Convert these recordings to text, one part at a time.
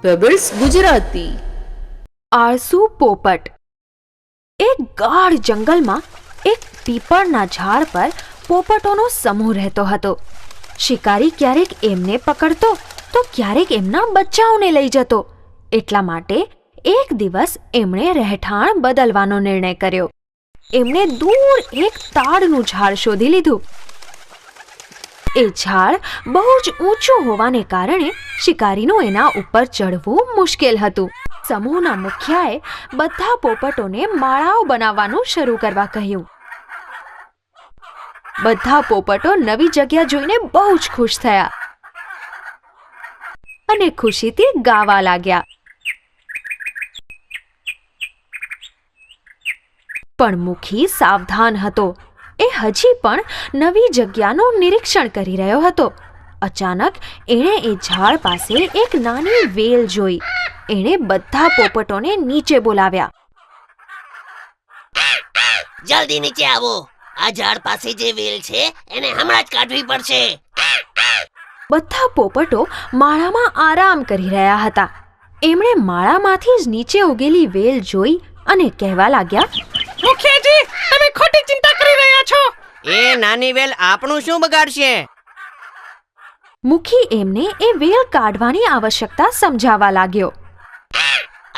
Pebbles Gujarati. આળસુ પોપટ. એક ગાઢ જંગલમાં એક પીપળના ઝાડ પર પોપટોનો સમૂહ રહેતો હતો. શિકારી ક્યારેક એમને પકડતો તો ક્યારેક એમના બચ્ચાઓને લઈ જતો. એટલા માટે એક દિવસ એમણે રહેઠાણ બદલવાનો નિર્ણય કર્યો. એમણે દૂર એક તાડનું ઝાડ શોધી લીધું. એ ઝાડ બહુ જ ઊંચું હોવાને કારણે શિકારીનું એના ઉપર ચડવું મુશ્કેલ હતું. સમૂહના મુખિયાએ બધા પોપટોને માળાઓ બનાવવાનું શરૂ કરવા કહ્યું. બધા પોપટો નવી જગ્યા જોઈને બહુ જ ખુશ થયા અને ખુશીથી ગાવા લાગ્યા. પણ મુખી સાવધાન હતો. એ હજી પણ નવી જગ્યાનું નિરીક્ષણ કરી રહ્યો હતો. અચાનક એણે એ ઝાડ પાસે એક નાની વેલ જોઈ. એણે બધા પોપટોને નીચે બોલાવ્યા. જલ્દી નીચે આવો. આ ઝાડ પાસે જે વેલ છે એને હમણાં જ કાઢવી પડશે. બધા પોપટો માળામાં આરામ કરી રહ્યા હતા. એમણે માળામાંથી જ નીચે ઉગેલી વેલ જોઈ અને કહેવા લાગ્યા, મુખિયાજી, તમે ખોટી ચિંતા કરી રહ્યા છો. એ નાની વેલ આપણું શું બગાડશે? મુખી એમને એ વેલ કાઢવાની આવશ્યકતા સમજાવવા લાગ્યો.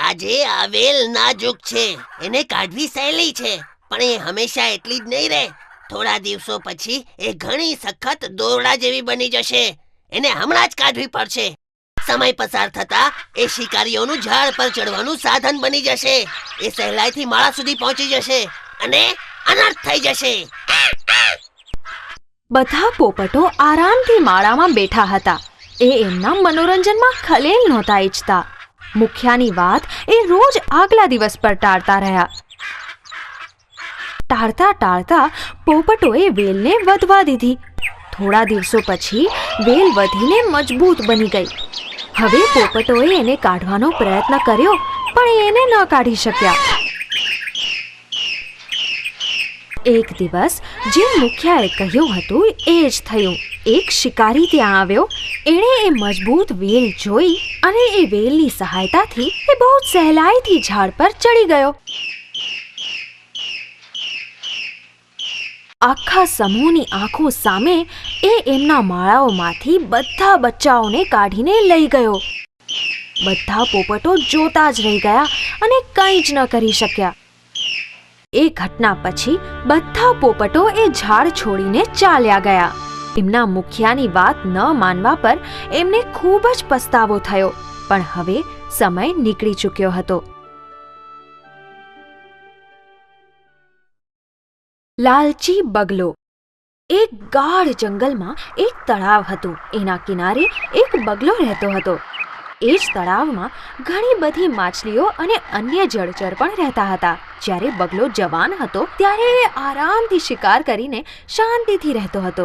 આજે આ વેલ નાજુક છે, એને કાઢવી સહેલી છે, પણ એ હંમેશા એટલી જ નહીં રહે. થોડા દિવસો પછી એ ઘણી સખત દોરડા જેવી બની જશે. એને હમણાં જ કાઢવી પડશે. સમય પસાર થતા એ શિકારીઓનું ઝાડ પર ચડવાનું સાધન બની જશે. એ સહેલાઈથી માળા સુધી પહોંચી જશે અને અનર્થ થઈ જશે. બધા પોપટો આરામથી માળામાં બેઠા હતા. એ એમના મનોરંજનમાં ખલેલ નહોતા ઈચ્છતા. મુખિયાની વાત એ રોજ આગલા દિવસ પર ટાળતા રહ્યા. ટાળતા પોપટોએ વેલને વધવા દીધી. થોડા દિવસો પછી વેલ વધીને મજબૂત બની ગઈ. હવે પોપટોએ એને કાઢવાનો પ્રયત્ન કર્યો, પણ એને ન કાઢી શક્યા. એક દિવસ જે મુખિયાએ કહ્યું હતું એ જ થયું. એક શિકારી ત્યાં આવ્યો. એણે એ મજબૂત વેલ જોઈ અને એ વેલની સહાયતાથી એ બહુ સહેલાઈથી ઝાડ પર ચડી ગયો. આખા સમૂહની આંખો સામે એ એમના માળાઓમાંથી બધા બચ્ચાઓને કાઢીને લઈ ગયો. બધા પોપટો જોતા જ રહી ગયા અને કંઈ જ ન કરી શક્યા. એ ઘટના પછી બધા પોપટો એ ઝાડ છોડીને ચાલ્યા ગયા. એમના મુખિયાની વાત ન માનવા પર એમને ખૂબ જ પસ્તાવો થયો, પણ હવે સમય નીકળી ચૂક્યો હતો. લાલચી બગલો. એક ગાઢ જંગલમાં એક તળાવ હતું. એના કિનારે એક બગલો રહેતો હતો. એ જ તળાવમાં ઘણી બધી માછલીઓ અને અન્ય જળચર પણ રહેતા હતા. જ્યારે બગલો જવાન હતો ત્યારે એ આરામથી શિકાર કરીને શાંતિથી રહેતો હતો.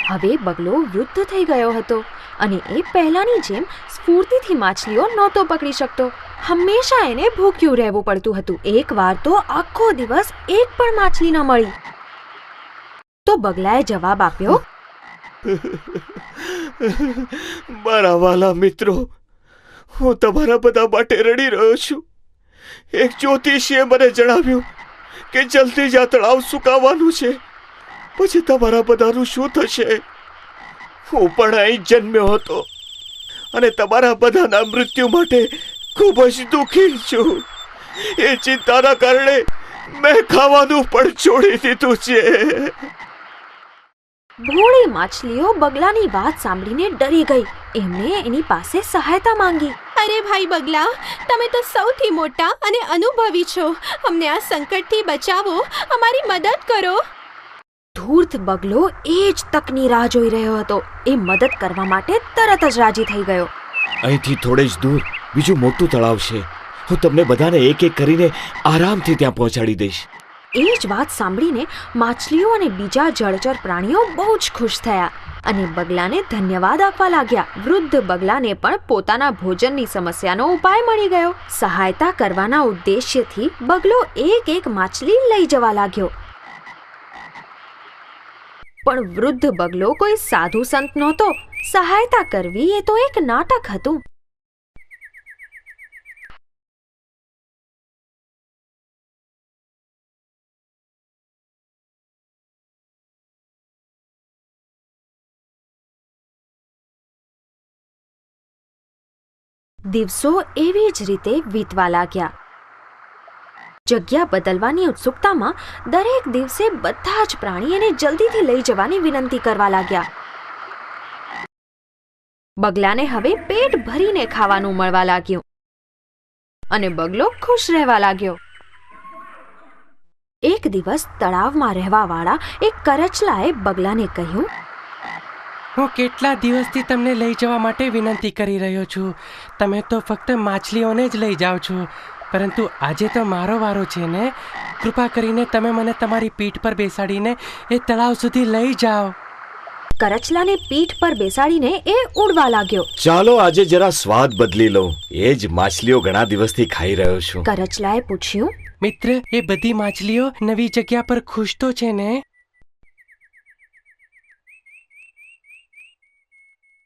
હવે બગલો વૃદ્ધ થઈ ગયો હતો અને એ પહેલાની જેમ સ્ફૂર્તિથી માછલીઓ નહોતો પકડી શકતો. હંમેશા એને ભૂખ્યું રહેવું પડતું હતું. એકવાર તો આખો દિવસ એક પણ માછલી ન મળી. તો બગલાએ જવાબ આપ્યો, મારા વાલા મિત્રો, હું તમારા બધા માટે રડી રહ્યો છું. એક જ્યોતિષીએ મને જણાવ્યું કે જલ્દી જ આ તળાવ સુકાવાનું છે. પછી તમારા બધાનું શું થશે? હું પણ અહીં જન્મ્યો હતો અને તમારા બધાના મૃત્યુ માટે ખૂબ જ દુઃખી છું. એ ચિંતાના કારણે મેં ખાવાનું પણ છોડી દીધું છે. ભોળી માછલીઓ બગલાની વાત સાંભળીને ડરી ગઈ. એમણે એની પાસે સહાયતા માંગી. અરે ભાઈ બગલા, તમે તો સૌથી મોટા અને અનુભવી છો. અમને આ સંકટથી બચાવો, અમારી મદદ કરો. ધૂર્ત બગલો એ જ તકની રાહ જોઈ રહ્યો હતો. એ મદદ કરવા માટે તરત જ રાજી થઈ ગયો. અહીંથી થોડે જ દૂર બીજું મોટું તળાવ છે. હું તમને બધાને એક એક કરીને આરામથી ત્યાં પહોંચાડી દઈશ. એ જ વાત સાંભળીને માછલીઓ અને બીજા જળચર પ્રાણીઓ બહુ જ ખુશ થયા અને બગલાને ધન્યવાદ આપવા લાગ્યા. વૃદ્ધ બગલાને પણ પોતાના ભોજનની સમસ્યાનો ઉપાય મળી ગયો. સહાયતા કરવાના ઉદ્દેશ્યથી બગલો એક માછલી લઈ જવા લાગ્યો. પણ વૃદ્ધ બગલો કોઈ સાધુ સંત નહોતો. સહાયતા કરવી એ તો એક નાટક હતું. દિવસો એવી જ રીતે વીતવા લાગ્યા. જગ્યા બદલવાની ઉત્સુકતામાં દરેક દિવસે બધા જ પ્રાણી એને જલ્દીથી લઈ જવાની વિનંતી કરવા લાગ્યા. બગલાને હવે પેટ ભરીને ખાવાનું મળવા લાગ્યું અને બગલો ખુશ રહેવા લાગ્યો. એક દિવસ તળાવમાં રહેવાવાળા એક કરચલાએ બગલાને કહ્યું, હું કેટલા દિવસથી તમને લઈ જવા માટે વિનંતી કરી રહ્યો છું. તમે તો ફક્ત માછલીઓને જ લઈ જાઓ છો, પરંતુ આજે તો મારો વારો છે ને. કૃપા કરીને તમે મને તમારી પીઠ પર બેસાડીને એ તળાવ સુધી લઈ જાઓ. કરચલાને પીઠ પર બેસાડીને એ ઉડવા લાગ્યો. ચાલો આજે જરા સ્વાદ બદલી લઉં. એ જ માછલીઓ ઘણા દિવસથી ખાઈ રહ્યો છું. કરચલાએ પૂછ્યું, મિત્ર, એ બધી માછલીઓ નવી જગ્યા પર ખુશ તો છે ને?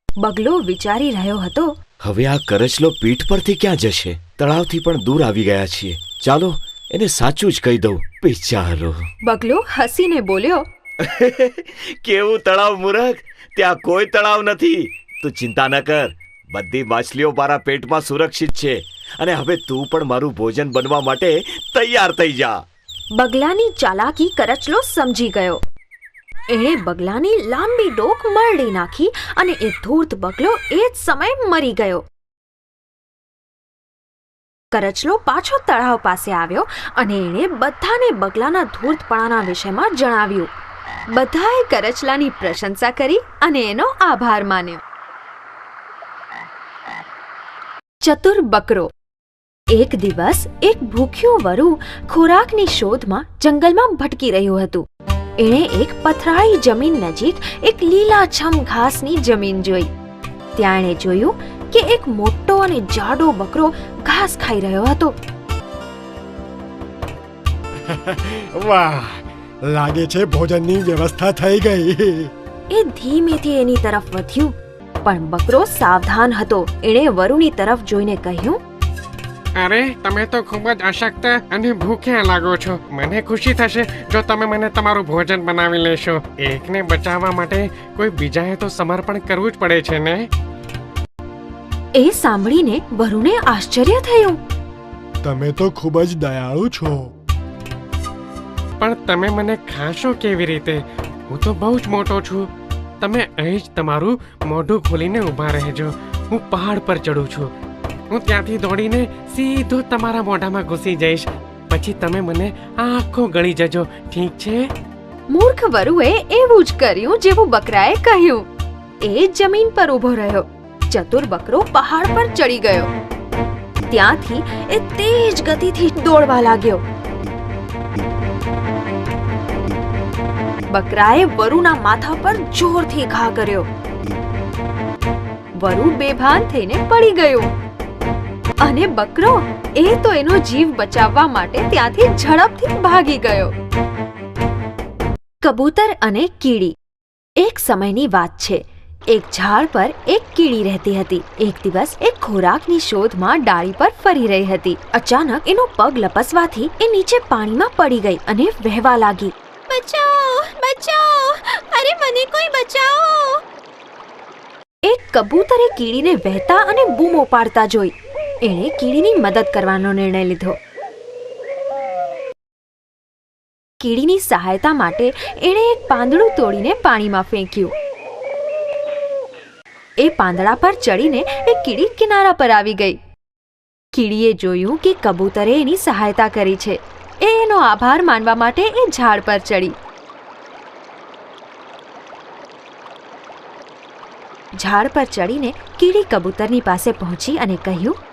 બગલો વિચારી રહ્યો હતો. હવે આ કરચલો પીઠ પરથી ક્યાં જશે? તળાવથી પણ દૂર આવી ગયા છીએ. ચાલો એને સાચું જ કહી દઉં. બિચારો. બગલો હસીને બોલ્યો, કેવું તળાવ મૂરખ! ત્યાં કોઈ તળાવ નથી. તું ચિંતા ન કર, બધી માછલીઓ મારા પેટમાં સુરક્ષિત છે અને હવે તું પણ મારું ભોજન બનવા માટે તૈયાર થઈ જા. બગલાની ચાલાકી કરચલો સમજી ગયો. એણે બગલાની લાંબી ડોક મરડી નાખી અને એ ધૂર્ત બગલો એ જ સમયે મરી ગયો. કરચલો પાછો તળાવ પાસે આવ્યો અને એણે બધાને બગલાના ધૂર્તપણાના વિષયમાં જણાવ્યું. બધાએ કરચલાની પ્રશંસા કરી અને એનો આભાર માન્યો. ચતુર બકરો. એક દિવસ એક ભૂખ્યું વરુ ખોરાકની શોધમાં જંગલમાં ભટકી રહ્યું હતું. એણે એક પથરાળી જમીન નજીક એક લીલાછમ ઘાસની જમીન જોઈ. ત્યાં એણે જોયું કે એક મોટો અને જાડો બકરો ઘાસ ખાઈ રહ્યો હતો. વાહ, લાગે છે ભોજનની વ્યવસ્થા થઈ ગઈ. એ ધીમેથી એની તરફ વધ્યું, પણ બકરો સાવધાન હતો. એણે વરુની તરફ જોઈને કહ્યું, અરે, તમે તો ખૂબ જ અશક્ત અને ભૂખ્યા લાગો છો. મને ખુશી થશે જો તમે મને તમારું ભોજન બનાવી લેશો. એકને બચાવવા માટે કોઈ બીજાએ તો સમર્પણ કરવું જ પડે છે ને. એ સાંભળીને વરુને આશ્ચર્ય થયું. તમે તો ખૂબ જ દયાળુ છો. પણ તમે મને ખાશો કેવી રીતે? હું તો બહુ જ મોટો છું. તમે અહીં જ તમારું મોઢું ખોલીને ઊભા રહેજો. હું પહાડ પર ચડું છું. હું ત્યાંથી દોડીને સીધો તમારા મોઢામાં ઘૂસી જઈશ. પછી તમે મને આખો ગળી જજો, ઠીક છે? મૂર્ખ વરુએ એવું જ કર્યું જેવું બકરાએ કહ્યું. એ જમીન પર ઊભો રહ્યો. ચતુર બકરો પહાડ પર ચડી ગયો. ત્યાંથી એ તેજ ગતિથી દોડવા લાગ્યો. બકરાએ વરુના માથા પર જોરથી ઘા કર્યો. વરુ બેભાન થઈને પડી ગયો અને બકરો એ તો એનો જીવ બચાવવા માટે ત્યાંથી ઝડપથી ભાગી ગયો. કબૂતર અને કીડી. એક સમયની વાત છે. એક ઝાડ પર એક કીડી રહેતી હતી. એક દિવસ એ ખોરાકની શોધમાં ડાળી પર ફરી રહી હતી. અચાનક એનો પગ લપસવાથી એ નીચે પાણીમાં પડી ગઈ અને વહેવા લાગી. બચાઓ, બચાઓ! અરે, મને કોઈ બચાવો! એક કબૂતરે કીડીને વહેતા અને બૂમો પાડતા જોઈ. એણે કીડીની મદદ કરવાનો નિર્ણય લીધો. કીડીની સહાયતા માટે એણે એક પાંદડું તોડીને પાણીમાં ફેંક્યું. એ પાંદડા પર ચડીને એ કીડી કિનારા પર આવી ગઈ. કીડીએ જોયું કે કબૂતરે એની સહાયતા કરી છે. એ એનો આભાર માનવા માટે એ ઝાડ પર ચડી. ઝાડ પર ચડીને કીડી કબૂતરની પાસે પહોંચી અને કહ્યું,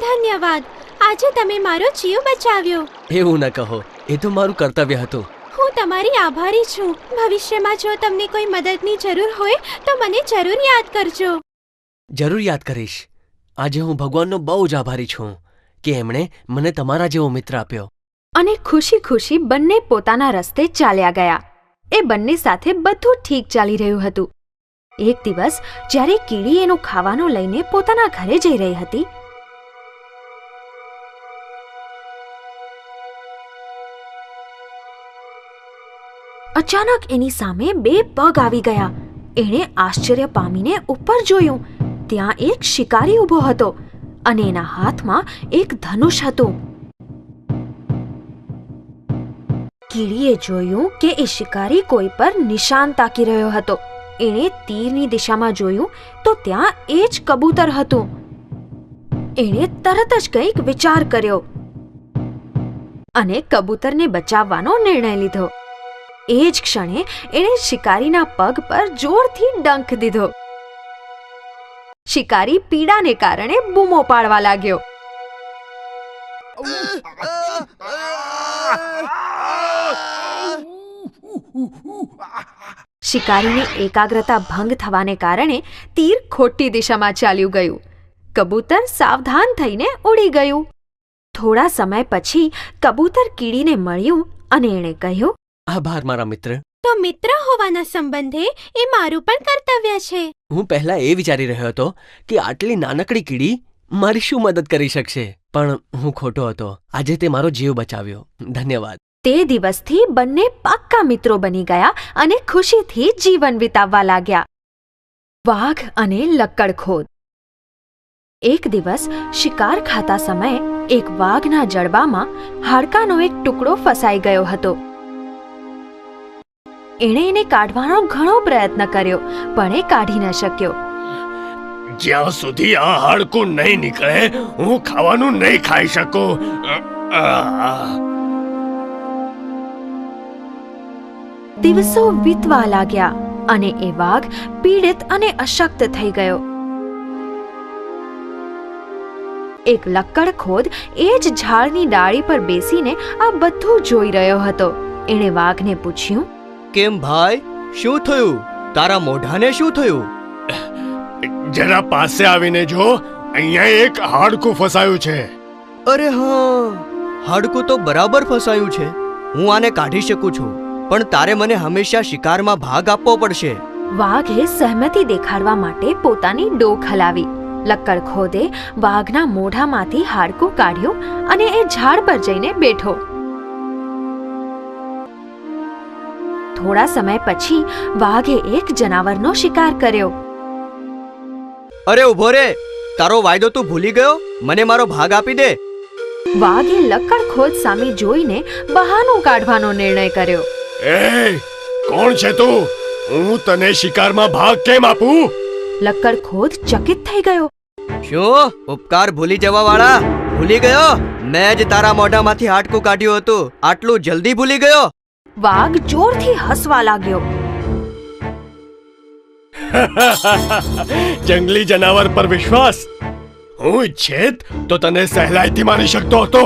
ધન્યવાદ, આજે તમે મારો જીવ બચાવ્યો. એવું ન કહો, એ તો મારું કર્તવ્ય હતું. હું તમારી આભારી છું. ભવિષ્યમાં જો તમને કોઈ મદદની જરૂર હોય તો મને જરૂર યાદ કરજો. જરૂર યાદ કરીશ. આજે હું ભગવાનનો બહુ જ આભારી છું કે એમણે મને તમારા જેવો મિત્ર આપ્યો. અને ખુશી ખુશી બંને પોતાના રસ્તે ચાલ્યા ગયા. એ બંને સાથે બધું ઠીક ચાલી રહ્યું હતું. એક દિવસ જ્યારે કીડી એનું ખાવાનું લઈને પોતાના ઘરે જઈ રહી હતી, અચાનક એની સામે બે પગ આવી ગયા. એણે આશ્ચર્ય પામીને ઉપર જોયું. ત્યાં એક શિકારી ઊભો હતો અને એના હાથમાં એક ધનુષ હતું. કીડીએ જોયું કે એ શિકારી કોઈ પર નિશાન તાકી રહ્યો હતો. એણે તીરની દિશામાં જોયું તો ત્યાં એ જ કબૂતર હતું. એણે તરત જ કંઈક વિચાર કર્યો અને કબૂતરને બચાવવાનો નિર્ણય લીધો. એ જ ક્ષણે એણે શિકારીના પગ પર જોરથી ડંખ દીધો. શિકારી પીડાને કારણે બૂમો પાડવા લાગ્યો. શિકારીની એકાગ્રતા ભંગ થવાને કારણે તીર ખોટી દિશામાં ચાલ્યું ગયું. કબૂતર સાવધાન થઈને ઉડી ગયું. થોડા સમય પછી કબૂતર કીડીને મળ્યું અને એણે કહ્યું, આભાર મારા મિત્ર. તો મિત્ર હોવાના સંબંધે એ મારું પણ કર્તવ્ય છે. હું પહેલા એ વિચારી રહ્યો હતો કે આટલી નાનકડી કીડી મારી શું મદદ કરી શકશે, પણ હું ખોટો હતો. આજે તે મારો જીવ બચાવ્યો. ધન્યવાદ. તે દિવસથી બંને પાક્કા મિત્રો બની ગયા અને ખુશીથી જીવન વિતાવવા લાગ્યા. વાઘ અને લક્કડખોદ. એક દિવસ શિકાર ખાતા સમયે એક વાઘના જડબામાં હાડકાનો એક ટુકડો ફસાઈ ગયો હતો. એણે એને કાઢવાનો ઘણો પ્રયત્ન કર્યો પણ એ કાઢી ન શક્યો. જ્યાં સુધી આ હાડકું નહીં નીકળે હું ખાવાનું નહીં ખાઈ શકું. દિવસો વીતવા લાગ્યા અને એ વાઘ પીડિત અને અશક્ત થઈ ગયો. એક લક્કડખોદ એ જ ઝાડની ડાળી પર બેસીને આ બધું જોઈ રહ્યો હતો. એણે વાઘને પૂછ્યું, કેમ ભાઈ, શું થયું? તારા મોઢાને શું થયું? જરા પાસે આવીને જો, અહીંયા એક હાડકું ફસાયું છે. અરે હા, હાડકું તો બરાબર ફસાયું છે. હું આને કાઢી શકું છું, પણ તારે મને હંમેશા શિકારમાં ભાગ આપવો પડશે. વાઘે સહમતિ દેખાડવા માટે પોતાની ડોક હલાવી. લક્કડખોદે વાઘના મોઢામાંથી હાડકું કાઢ્યું અને એ ઝાડ પર જઈને બેઠો. થોડા સમય પછી વાઘે એક જનાવરનો શિકાર કર્યો. અરે ઉભો રે, તારો વાયદો તું ભૂલી ગયો? મને મારો ભાગ આપી દે. વાઘે લક્કડખોદ સામે જોઈને બહાનું કાઢવાનો નિર્ણય કર્યો. એ કોણ છે તું? હું તને શિકારમાં ભાગ કેમ આપું? લક્કડખોદ ચકિત થઈ ગયો. શું ઉપકાર ભૂલી જવા વાળા? ભૂલી ગયો? મેં જ તારા મોઢામાંથી હાડકું કાઢ્યું હતું. આટલું જલ્દી ભૂલી ગયો? વાઘ જોરથી હસવા લાગ્યો. જંગલી જનાવર પર વિશ્વાસ? હું ઈચ્છેત તો તને સહેલાઈથી મારી શકતો હતો,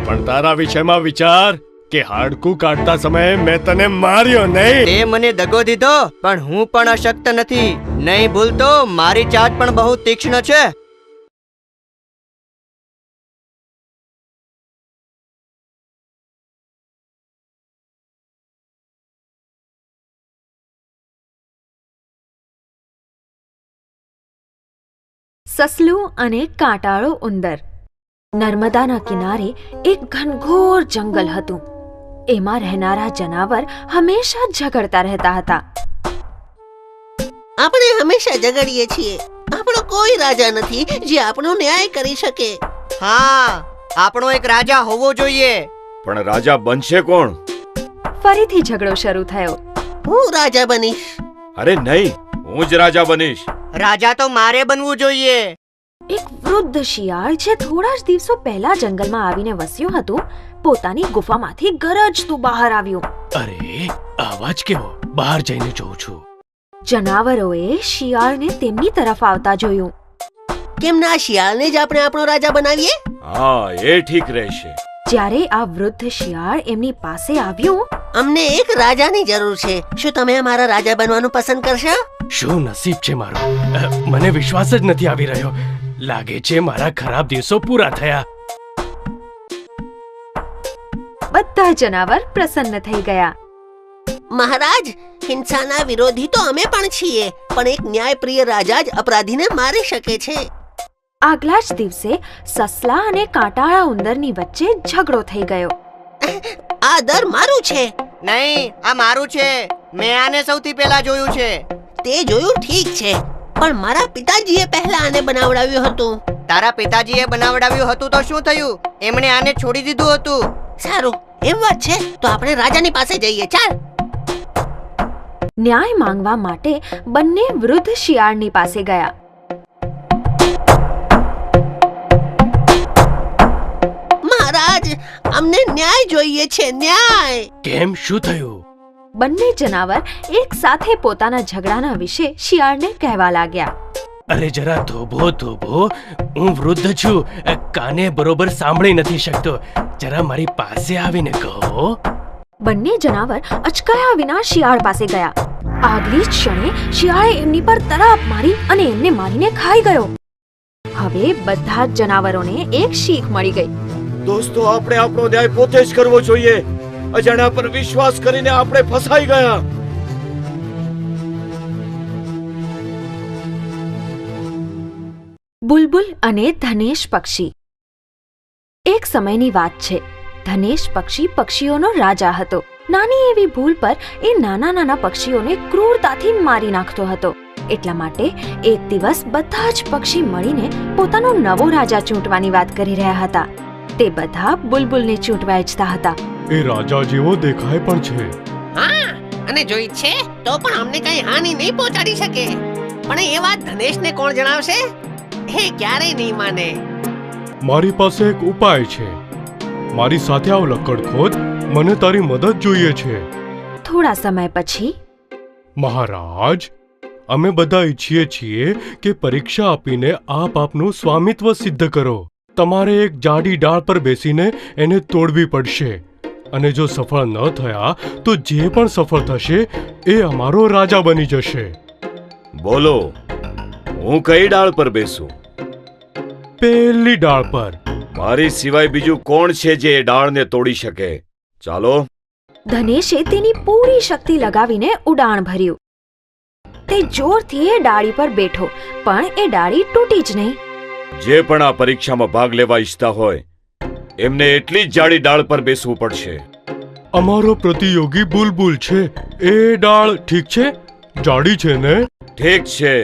પણ તારા વિષયમાં વિચાર કે હાડકું કાઢતા સમયે મેં તને માર્યો નહીં. તે મને દગો દીધો, પણ હું પણ અશક્ત નથી. નહીં ભૂલતો, મારી ચાટ પણ બહુ તીક્ષ્ણ છે. સસલું અને કાંટાળો ઉંદર. નર્મદાના કિનારે એક ઘનઘોર જંગલ હતું. એમાં રહેનારા જનાવર હંમેશા ઝઘડતા રહેતા હતા. આપણે હંમેશા ઝઘડીએ છીએ. આપણો કોઈ રાજા નથી જે આપણો ન્યાય કરી શકે. હા, આપણો એક રાજા હોવો જોઈએ. પણ રાજા બનશે કોણ? ફરીથી ઝઘડો શરૂ થયો. હું રાજા બનીશ. અરે નહીં, હું જ રાજા બનીશ. રાજા તો મારે બનવું જોઈએ. એક વૃદ્ધ શિયાળ જે થોડા જ દિવસો પહેલા જંગલમાં આવીને વસ્યું હતું, પોતાની ગુફામાંથી ગરજતું બહાર આવ્યું. અરે આવાજ કેવો? બહાર જઈને જોઉં છું. જનાવરોએ શિયાળને તેમની તરફ આવતા જોયું. કેમ ના શિયાળને જ આપણે આપણો રાજા બનાવીએ? હા, એ ઠીક રહેશે. જ્યારે આ વૃદ્ધ શિયાળ એમની પાસે આવ્યું, અમને એક રાજાની જરૂર છે. શું તમે અમારા રાજા બનવાનું પસંદ કરશો? શું નસીબ છે મારું! મને વિશ્વાસ જ નથી આવી રહ્યો. લાગે છે મારા ખરાબ દિવસો પૂરા થયા. બધા જનાવર પ્રસન્ન થઈ ગયા. મહારાજ, હિંસાના વિરોધી તો અમે પણ છીએ, પણ એક ન્યાયપ્રિય રાજા જ અપરાધીને મારી શકે છે. આગલા જ દિવસે સસલા અને કાંટાળા ઉંદરની વચ્ચે ઝઘડો થઈ ગયો. આ દર મારું છે. નહીં, આ મારું છે. મેં આને સૌથી પહેલા જોયું છે. તે જોયું ઠીક છે, પણ મારા પિતાજીએ પહેલા આને બનાવડાવ્યું હતું. તારા પિતાજીએ બનાવડાવ્યું હતું તો શું થયું? એમણે આને છોડી દીધું હતું. સારું, એમ વાત છે તો આપણે રાજાની પાસે જઈએ. ચાલ. ન્યાય માંગવા માટે બંને વૃદ્ધ શિયાળની પાસે ગયા. મહારાજ, અમને ન્યાય જોઈએ છે, ન્યાય. કેમ, શું થયું? બંને જનાવર એક સાથે પોતાના ઝઘડાના વિશે શિયાળને કહેવા લાગ્યા. અરે જરા થોભો, હું વૃદ્ધ છું, કાને બરોબર સાંભળી નથી શકતો. જરા મારી પાસે આવીને કહો. બંને જનાવર અચકાયા વિના શિયાળ પાસે ગયા. આગલી જ ક્ષણે શિયાળે એમની પર તરાપ મારી અને એમને મારીને ખાઈ ગયો. હવે બધા જ જનાવરોને એક શીખ મળી ગઈ. દોસ્તો, આપણે આપણો ન્યાય પોતે જ કરવો જોઈએ. અજાણ્યા પર વિશ્વાસ કરીને આપણે ફસાઈ ગયા. બુલબુલ અને ધનેશ પક્ષી. એક સમયની વાત છે. ધનેશ પક્ષી પક્ષીઓનો રાજા હતો. નાની એવી ભૂલ પર એ નાના નાના પક્ષીઓને ક્રૂરતાથી મારી નાખતો હતો. એટલા માટે એક દિવસ બધા જ પક્ષી મળીને પોતાનો નવો રાજા ચૂંટવાની વાત કરી રહ્યા હતા. તે બધા બુલબુલને ચૂંટવા ઈચ્છતા હતા. એ રાજા જેવો દેખાય પણ છે. હા, અને જો ઈચ્છે તો પણ અમને કઈ હાનિ નહીં પહોંચાડી શકે. પણ એ વાત ધનેશને કોણ જણાવશે? એ ક્યારેય નહીં માને. મારી પાસે એક ઉપાય છે. મારી સાથે આવ લકડખોદ, મને તારી મદદ જોઈએ છે. થોડા સમય પછી, મહારાજ, અમે બધા ઈચ્છીએ છીએ કે પરીક્ષા આપીને આપ આપનું સ્વામિત્વ સિદ્ધ કરો. તમારે એક જાડી ડાળ પર બેસીને એને તોડવી પડશે, અને જો સફળ ન થયા તો જે પણ સફળ થશે એ અમારો રાજા બની જશે. બોલો, હું કઈ ડાળ પર બેસું? પહેલી ડાળ પર. મારી સિવાય બીજું કોણ છે જે એ ડાળને તોડી શકે? ચાલો. ધનેશે તેની પૂરી શક્તિ લગાવીને ઉડાણ ભર્યું. તે જોરથી એ ડાળી પર બેઠો, પણ એ ડાળી તૂટી જ નહીં. જે પણ આ પરીક્ષામાં ભાગ લેવા ઈચ્છતા હોય એમને એટલી જ જાડી ડાળ પર બેસવું પડશે. અમારો પ્રતિયોગી બુલબુલ છે. એ ડાળ ઠીક છે? જાડી છે ને? ઠીક છે,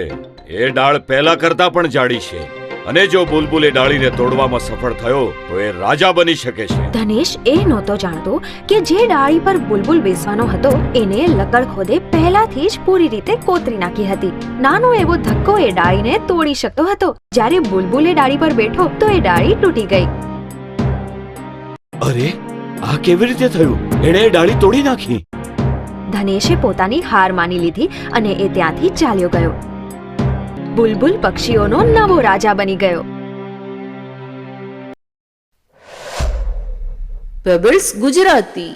એ ડાળ પહેલા કરતા પણ જાડી છે, અને જો બુલબુલ એ ડાળીને તોડવામાં સફળ થયો તો એ રાજા બની શકે છે. ધનેશ એ નહોતો જાણતો કે જે ડાળી પર બુલબુલ બેસવાનો હતો એને લકડખોદે પહેલાથી જ પૂરી રીતે કોતરી નાખી હતી. નાનો એવો ધક્કો એ ડાળીને તોડી શકતો હતો. જ્યારે બુલબુલ એ ડાળી પર બેઠો તો એ ડાળી તૂટી ગઈ. અરે, આ કેવી રીતે થયું? એણે એ ડાળી તોડી નાખી. ધનેશે પોતાની હાર માની લીધી અને એ ત્યાંથી ચાલ્યો ગયો. બુલબુલ પક્ષીઓનો નવો રાજા બની ગયો. પેબલ્સ ગુજરાતી.